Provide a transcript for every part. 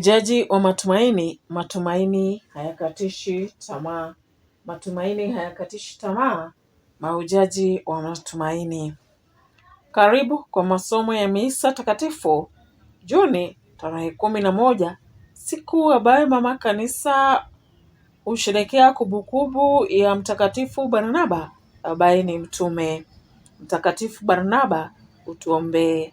Mahujaji wa matumaini, matumaini hayakatishi tamaa. Matumaini hayakatishi tamaa, mahujaji wa matumaini. Karibu kwa masomo ya misa takatifu Juni tarehe 11, siku ambayo mama kanisa husherehekea kumbukumbu ya Mtakatifu Barnaba ambaye ni mtume. Mtakatifu Barnaba, utuombee.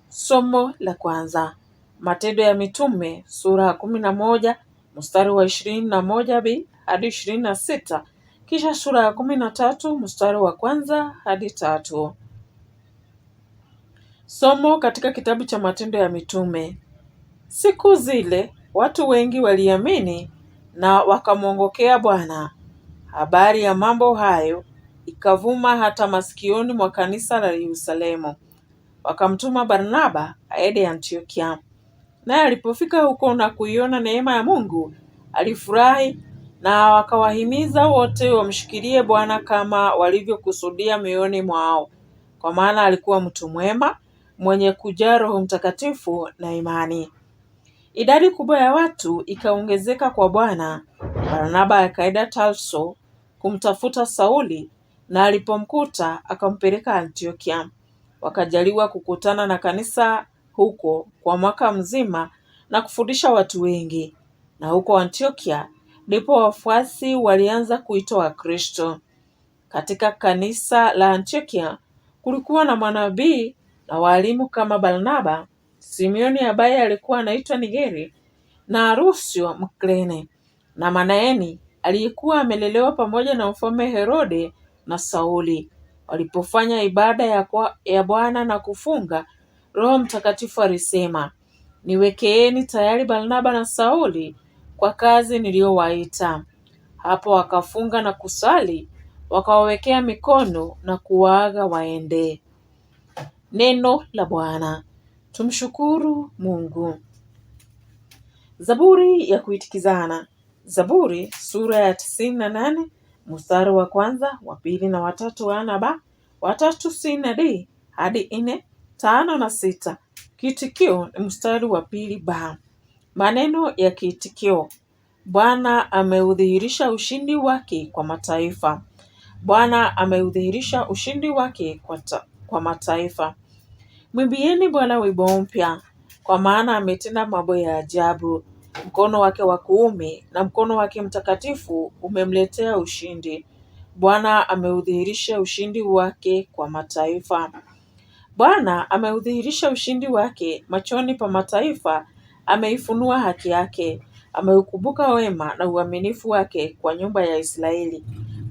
Somo la kwanza, Matendo ya Mitume sura ya 11 mstari wa 21b hadi 26, kisha sura ya 13 mstari wa kwanza hadi 3. Somo katika kitabu cha Matendo ya Mitume. Siku zile watu wengi waliamini na wakamwongokea Bwana. Habari ya mambo hayo ikavuma hata masikioni mwa kanisa la Yerusalemu. Wakamtuma Barnaba aende Antiokia. Naye alipofika huko na kuiona neema ya Mungu, alifurahi na wakawahimiza wote wamshikilie Bwana kama walivyokusudia mioyoni mwao, kwa maana alikuwa mtu mwema, mwenye kujaa Roho Mtakatifu na imani. Idadi kubwa ya watu ikaongezeka kwa Bwana. Barnaba akaenda Tarso kumtafuta Sauli, na alipomkuta akampeleka Antiokia. Wakajaliwa kukutana na kanisa huko kwa mwaka mzima na kufundisha watu wengi. Na huko Antiokia ndipo wafuasi walianza kuitwa Wakristo. Katika kanisa la Antiokia kulikuwa na manabii na walimu kama Barnaba, Simeoni ambaye alikuwa anaitwa Nigeri, na Rusio Mkrene, na Manaeni aliyekuwa amelelewa pamoja na mfalme Herode, na Sauli. Walipofanya ibada ya Bwana na kufunga, Roho Mtakatifu alisema, niwekeeni tayari Barnaba na Sauli kwa kazi niliyowaita. Hapo wakafunga na kusali, wakawawekea mikono na kuwaaga waende. Neno la Bwana. Tumshukuru Mungu. Zaburi ya kuitikizana. Zaburi sura ya 98 mstari wa kwanza, wa pili na watatu ba, watatu na d hadi 4, 5 na 6. Kiitikio ni mstari wa pili ba. Maneno ya kiitikio: Bwana ameudhihirisha ushindi wake kwa mataifa. Bwana ameudhihirisha ushindi wake kwa mataifa. Mwimbieni Bwana wimbo mpya, kwa maana ametenda mambo ya ajabu. Mkono wake wa kuume na mkono wake mtakatifu umemletea ushindi. Bwana ameudhihirisha ushindi wake kwa mataifa. Bwana ameudhihirisha ushindi wake machoni pa mataifa, ameifunua haki yake. Ameukumbuka wema na uaminifu wake kwa nyumba ya Israeli.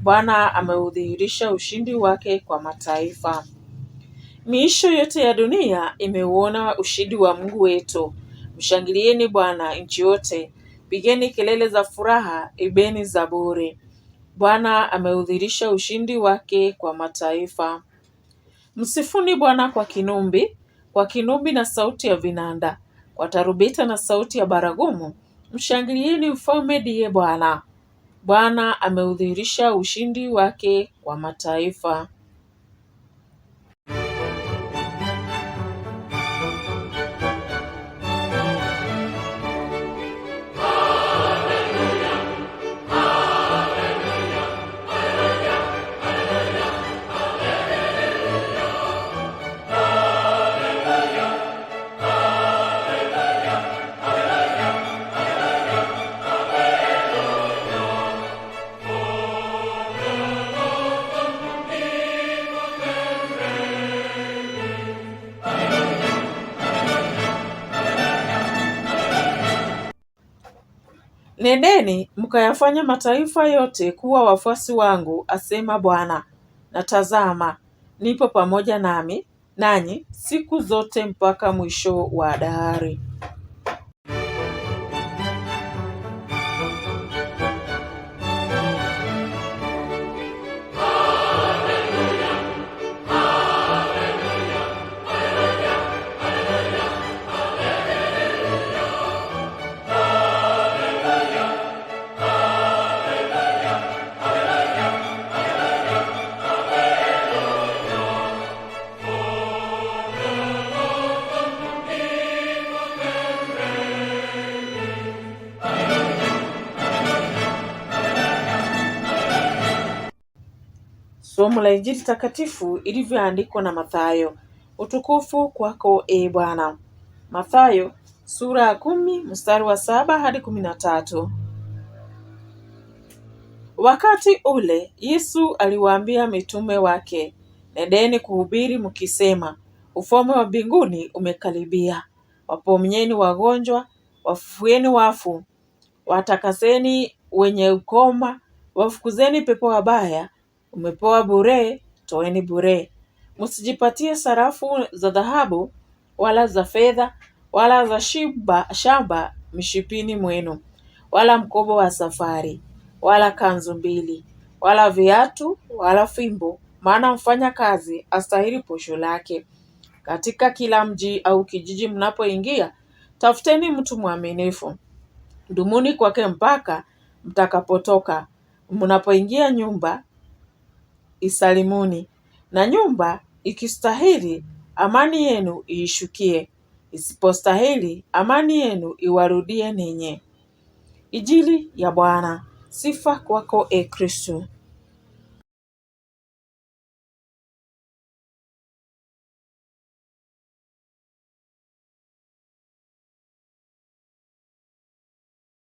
Bwana ameudhihirisha ushindi wake kwa mataifa. Miisho yote ya dunia imeuona ushindi wa Mungu wetu. Mshangilieni Bwana nchi yote, pigeni kelele za furaha, ibeni zaburi. Bwana ameudhihirisha ushindi wake kwa mataifa. Msifuni Bwana kwa kinumbi na sauti ya vinanda, kwa tarumbeta na sauti ya baragumu. Mshangilieni mfalme ndiye Bwana. Bwana ameudhihirisha ushindi wake kwa mataifa. Nendeni mkayafanya mataifa yote kuwa wafuasi wangu, asema Bwana. Na tazama, nipo pamoja nanyi siku zote mpaka mwisho wa dahari. Somo la Injili takatifu ilivyoandikwa na Mathayo. Utukufu kwako e Bwana. Mathayo sura ya 10 mstari wa 7 hadi 13. Wakati ule Yesu aliwaambia mitume wake, nendeni kuhubiri mkisema, ufalme wa mbinguni umekaribia. Waponyeni wagonjwa, wafufueni wafu, watakaseni wenye ukoma, wafukuzeni pepo wabaya. Umepewa bure, toeni bure. Msijipatie sarafu za dhahabu wala za fedha wala za shamba mishipini mwenu, wala mkoba wa safari, wala kanzu mbili, wala viatu, wala fimbo, maana mfanya kazi astahili posho lake. Katika kila mji au kijiji mnapoingia, tafuteni mtu mwaminifu, dumuni kwake mpaka mtakapotoka. Mnapoingia nyumba, isalimuni. Na nyumba ikistahili, amani yenu iishukie; isipostahili, amani yenu iwarudie ninyi. Injili ya Bwana. Sifa kwako e Kristo.